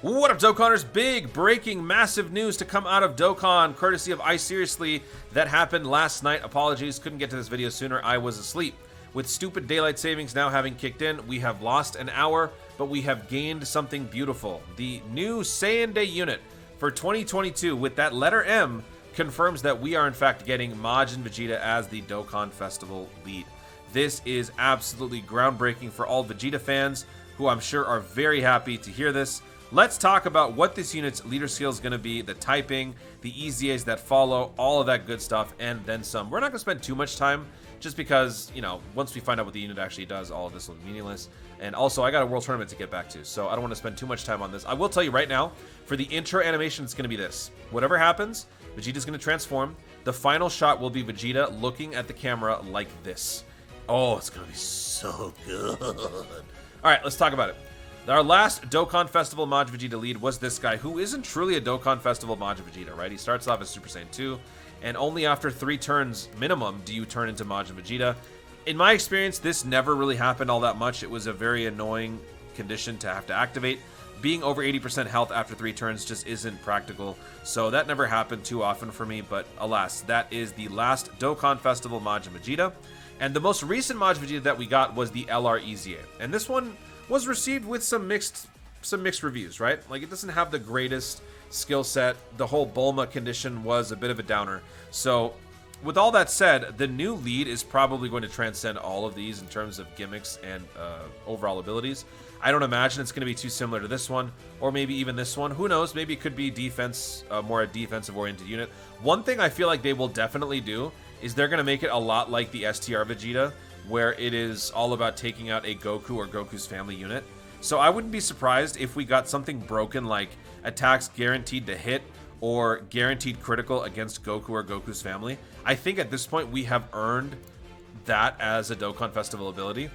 What up, Dokkanners? Big, breaking, massive news to come out of Dokkan, courtesy of iSeriously. That happened last night. Apologies, couldn't get to this video sooner. I was asleep. With stupid daylight savings now having kicked in, we have lost an hour, but we have gained something beautiful. The new SAIYAN Day unit for 2022 with that letter M confirms that we are in fact getting MAJIN Vegeta as the Dokkan Festival lead. This is absolutely groundbreaking for all Vegeta fans, who I'm sure are very happy to hear this. Let's talk about what this unit's leader skill is going to be, the typing, the EZAs that follow, all of that good stuff, and then some. We're not going to spend too much time, just because, you know, once we find out what the unit actually does, all of this will be meaningless. And also, I got a World Tournament to get back to, so I don't want to spend too much time on this. I will tell you right now, for the intro animation, it's going to be this. Whatever happens, Vegeta's going to transform. The final shot will be Vegeta looking at the camera like this. Oh, it's going to be so good. All right, let's talk about it. Our last Dokkan Festival Majin Vegeta lead was this guy, who isn't truly a Dokkan Festival Majin Vegeta, right? He starts off as Super Saiyan 2, and only after 3 turns minimum do you turn into Majin Vegeta. In my experience, this never really happened all that much. It was a very annoying condition to have to activate. Being over 80% health after 3 turns just isn't practical, so that never happened too often for me, but alas, that is the last Dokkan Festival Majin Vegeta. And the most recent Majin Vegeta that we got was the LR EZA, and this one was received with some mixed reviews, right? Like, it doesn't have the greatest skill set. The whole Bulma condition was a bit of a downer. So, with all that said, the new lead is probably going to transcend all of these in terms of gimmicks and overall abilities. I don't imagine it's going to be too similar to this one, or maybe even this one. Who knows? Maybe it could be defense, more a defensive-oriented unit. One thing I feel like they will definitely do is they're going to make it a lot like the STR Vegeta, where it is all about taking out a Goku or Goku's family unit. So I wouldn't be surprised if we got something broken like attacks guaranteed to hit or guaranteed critical against Goku or Goku's family. I think at this point we have earned that as a Dokkan Festival ability.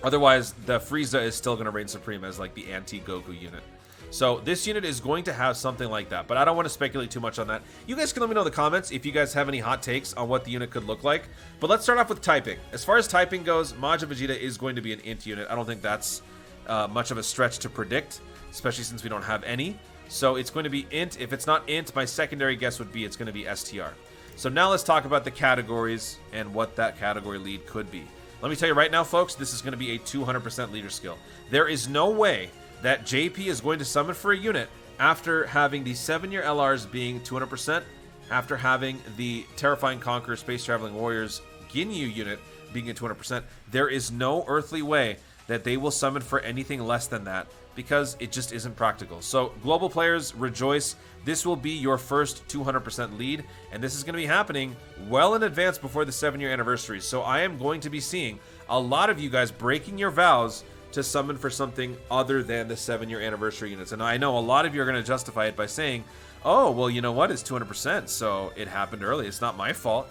Otherwise, the Frieza is still going to reign supreme as like the anti-Goku unit. So this unit is going to have something like that, but I don't want to speculate too much on that. You guys can let me know in the comments if you guys have any hot takes on what the unit could look like. But let's start off with typing. As far as typing goes, Majin Vegeta is going to be an int unit. I don't think that's much of a stretch to predict, especially since we don't have any. So it's going to be int. If it's not int, my secondary guess would be it's going to be STR. So now let's talk about the categories and what that category lead could be. Let me tell you right now, folks, this is going to be a 200% leader skill. There is no way that JP is going to summon for a unit after having the 7-year LRs being 200%, after having the Terrifying Conqueror Space Traveling Warriors Ginyu unit being at 200%. There is no earthly way that they will summon for anything less than that, because it just isn't practical. So global players, rejoice. This will be your first 200% lead, and this is going to be happening well in advance before the 7-year anniversary. So I am going to be seeing a lot of you guys breaking your vows to summon for something other than the 7-year anniversary units. And I know a lot of you are going to justify it by saying, oh, well, you know what? It's 200%, so it happened early. It's not my fault.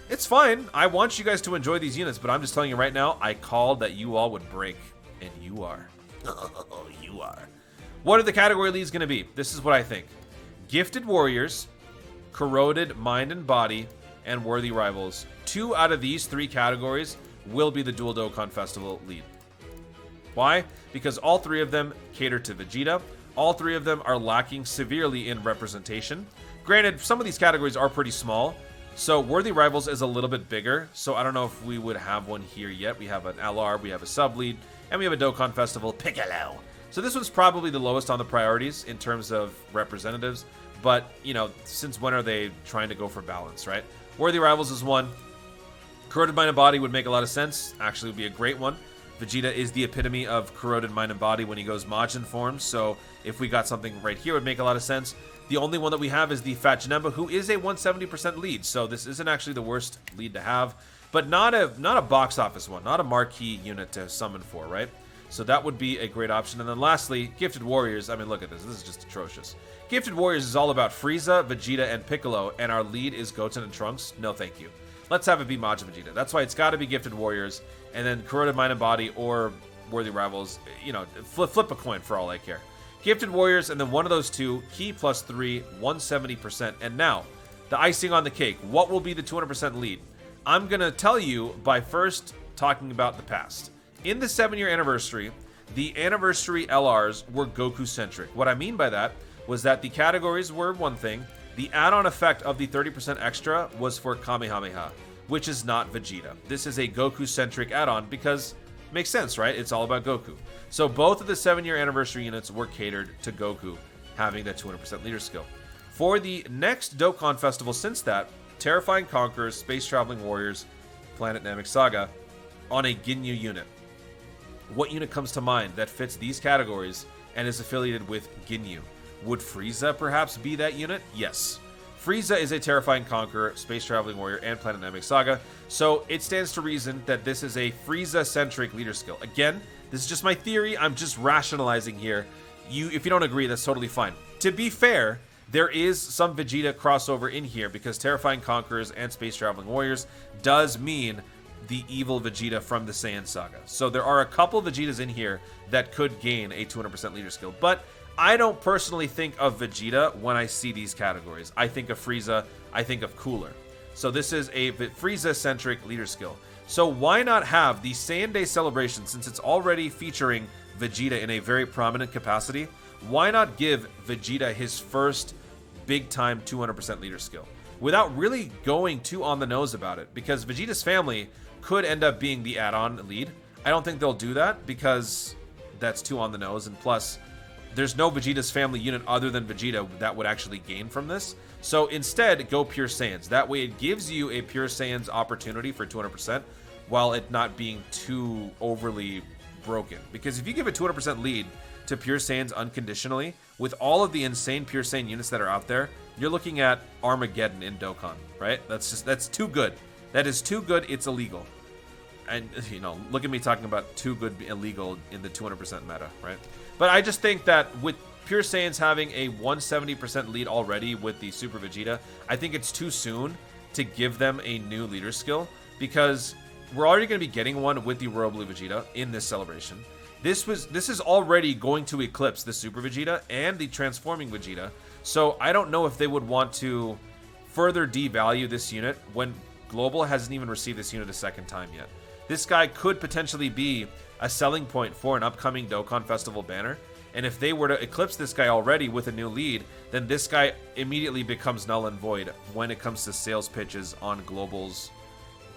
It's fine. I want you guys to enjoy these units, but I'm just telling you right now, I called that you all would break, and you are. Oh, you are. What are the category leads going to be? This is what I think. Gifted Warriors, Corroded Mind and Body, and Worthy Rivals. 2 out of these 3 categories will be the Dual Dokkan Festival lead. Why? Because all 3 of them cater to Vegeta. All 3 of them are lacking severely in representation. Granted, some of these categories are pretty small, so Worthy Rivals is a little bit bigger, so I don't know if we would have one here yet. We have an LR, we have a sub-lead, and we have a Dokkan Festival Piccolo. So this one's probably the lowest on the priorities in terms of representatives, but, you know, since when are they trying to go for balance, right? Worthy Rivals is one. Corroded Mind and Body would make a lot of sense. Actually, would be a great one. Vegeta is the epitome of Corroded Mind and Body when he goes Majin form, so if we got something right here, it would make a lot of sense. The only one that we have is the Fat Janemba, who is a 170% lead, so this isn't actually the worst lead to have, but not a box office one, not a marquee unit to summon for, right? So that would be a great option. And then lastly, Gifted Warriors. I mean, look at this. This is just atrocious. Gifted Warriors is all about Frieza, Vegeta, and Piccolo, and our lead is Goten and Trunks. No, thank you. Let's have it be Majin Vegeta. That's why it's got to be Gifted Warriors, and then Corroded Mind and Body or Worthy Rivals. You know, flip a coin for all I care. Gifted Warriors, and then one of those 2, key plus 3, 170%. And now, the icing on the cake. What will be the 200% lead? I'm going to tell you by first talking about the past. In the 7-year anniversary, the anniversary LRs were Goku-centric. What I mean by that was that the categories were one thing. The add-on effect of the 30% extra was for Kamehameha, which is not Vegeta. This is a Goku-centric add-on because it makes sense, right? It's all about Goku. So both of the 7-year anniversary units were catered to Goku having that 200% leader skill. For the next Dokkan Festival since that, Terrifying Conquerors, Space Traveling Warriors, Planet Namek Saga on a Ginyu unit. What unit comes to mind that fits these categories and is affiliated with Ginyu? Would Frieza perhaps be that unit? Yes. Frieza is a Terrifying Conqueror, Space Traveling Warrior, and Planet Namek Saga, so it stands to reason that this is a Frieza-centric leader skill. Again, this is just my theory. I'm just rationalizing here. If you don't agree, that's totally fine. To be fair, there is some Vegeta crossover in here because Terrifying Conquerors and Space Traveling Warriors does mean the evil Vegeta from the Saiyan Saga. So there are a couple Vegetas in here that could gain a 200% leader skill, but I don't personally think of Vegeta when I see these categories. I think of Frieza, I think of Cooler. So this is a Frieza-centric leader skill. So why not have the Saiyan Day celebration, since it's already featuring Vegeta in a very prominent capacity, why not give Vegeta his first big-time 200% leader skill without really going too on the nose about it? Because Vegeta's family could end up being the add-on lead. I don't think they'll do that because that's too on the nose, and plus, there's no Vegeta's family unit other than Vegeta that would actually gain from this. So instead, go Pure Saiyans. That way it gives you a Pure Saiyans opportunity for 200% while it not being too overly broken. Because if you give a 200% lead to Pure Saiyans unconditionally, with all of the insane Pure Saiyan units that are out there, you're looking at Armageddon in Dokkan, right? That's too good. That is too good, it's illegal. And, you know, look at me talking about too good illegal in the 200% meta, right? But I just think that with Pure Saiyans having a 170% lead already with the Super Vegeta, I think it's too soon to give them a new leader skill because we're already going to be getting one with the Royal Blue Vegeta in this celebration. This is already going to eclipse the Super Vegeta and the Transforming Vegeta, so I don't know if they would want to further devalue this unit when Global hasn't even received this unit a second time yet. This guy could potentially be a selling point for an upcoming Dokkan Festival banner, and if they were to eclipse this guy already with a new lead, then this guy immediately becomes null and void when it comes to sales pitches on Global's,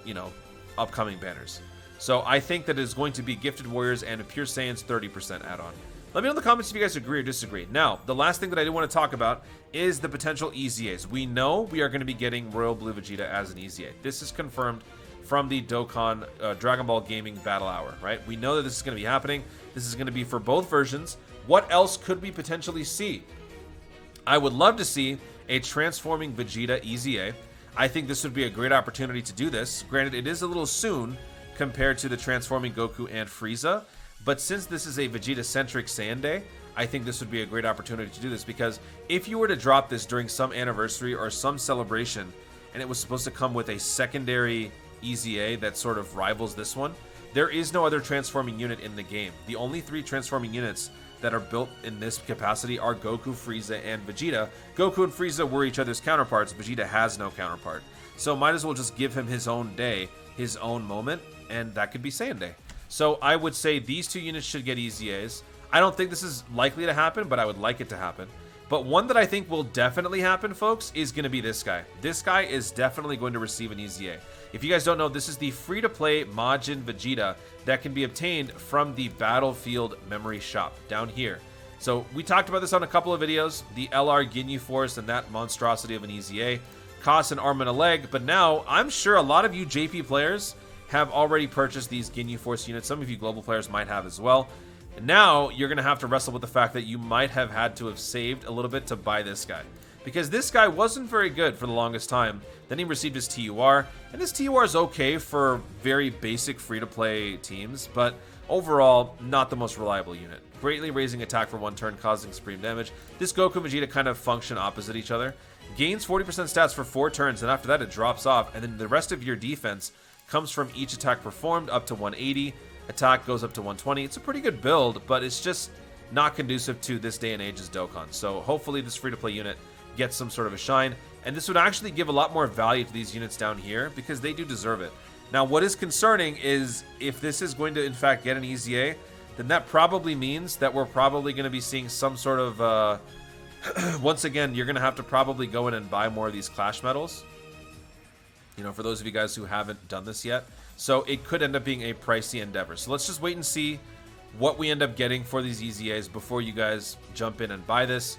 you know, upcoming banners. So I think that it is going to be Gifted Warriors and a Pure Saiyans 30% add-on. Let me know in the comments if you guys agree or disagree. Now, the last thing that I do want to talk about is the potential EZAs. We know we are going to be getting Royal Blue Vegeta as an EZA. This is confirmed from the Dokkan Dragon Ball Gaming Battle Hour, right? We know that this is going to be happening. This is going to be for both versions. What else could we potentially see? I would love to see a Transforming Vegeta EZA. I think this would be a great opportunity to do this. Granted, it is a little soon compared to the Transforming Goku and Frieza, but since this is a Vegeta-centric Saiyan Day, I think this would be a great opportunity to do this, because if you were to drop this during some anniversary or some celebration, and it was supposed to come with a secondary EZA that sort of rivals this one, there is no other transforming unit in the game. The only 3 transforming units that are built in this capacity are Goku, Frieza, and Vegeta. Goku and Frieza were each other's counterparts. Vegeta has no counterpart. So might as well just give him his own day, his own moment, and that could be Saiyan Day. So I would say these 2 units should get EZAs. I don't think this is likely to happen, but I would like it to happen. But one that I think will definitely happen, folks, is going to be this guy. This guy is definitely going to receive an EZA. If you guys don't know, this is the free-to-play Majin Vegeta that can be obtained from the Battlefield Memory Shop down here. So we talked about this on a couple of videos. The LR Ginyu Force and that monstrosity of an EZA costs an arm and a leg. But now, I'm sure a lot of you JP players have already purchased these Ginyu Force units. Some of you global players might have as well. And now you're going to have to wrestle with the fact that you might have had to have saved a little bit to buy this guy, because this guy wasn't very good for the longest time. Then he received his TUR, and his TUR is okay for very basic free-to-play teams, but overall, not the most reliable unit. Greatly raising attack for 1 turn, causing supreme damage. This Goku and Vegeta kind of function opposite each other. Gains 40% stats for 4 turns, and after that it drops off, and then the rest of your defense comes from each attack performed up to 180. Attack goes up to 120. It's a pretty good build, but it's just not conducive to this day and age's Dokkan. So hopefully this free-to-play unit gets some sort of a shine, and this would actually give a lot more value to these units down here, because they do deserve it. Now, what is concerning is if this is going to in fact get an EZA, then that probably means that we're probably going to be seeing some sort of... once again, you're going to have to probably go in and buy more of these Clash medals. You know, for those of you guys who haven't done this yet. So it could end up being a pricey endeavor. So let's just wait and see what we end up getting for these EZAs before you guys jump in and buy this.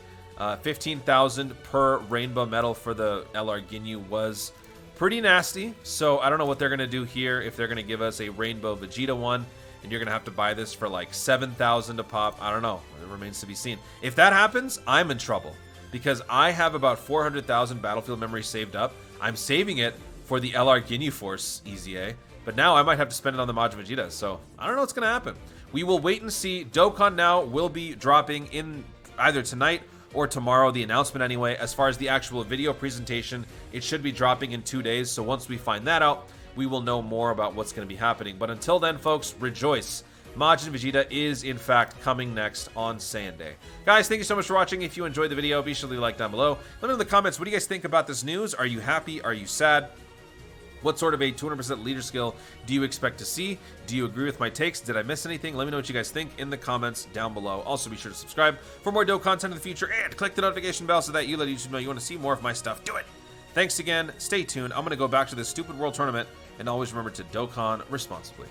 15,000 per rainbow medal for the LR Ginyu was pretty nasty. So I don't know what they're going to do here, if they're going to give us a rainbow Vegeta one, and you're going to have to buy this for like 7,000 to pop. I don't know. It remains to be seen. If that happens, I'm in trouble, because I have about 400,000 battlefield memory saved up. I'm saving it for the LR Ginyu Force EZA, but now I might have to spend it on the Majin Vegeta, so I don't know what's going to happen. We will wait and see. Dokkan now will be dropping in either tonight or tomorrow, the announcement anyway. As far as the actual video presentation, it should be dropping in 2 days, so once we find that out, we will know more about what's going to be happening. But until then, folks, rejoice. Majin Vegeta is, in fact, coming next on Saiyan Day. Guys, thank you so much for watching. If you enjoyed the video, be sure to leave a like down below. Let me know in the comments, what do you guys think about this news? Are you happy? Are you sad? What sort of a 200% leader skill do you expect to see? Do you agree with my takes? Did I miss anything? Let me know what you guys think in the comments down below. Also, be sure to subscribe for more dope content in the future, and click the notification bell so that you let YouTube know you want to see more of my stuff. Do it! Thanks again. Stay tuned. I'm going to go back to this stupid world tournament, and always remember to Dokkan responsibly.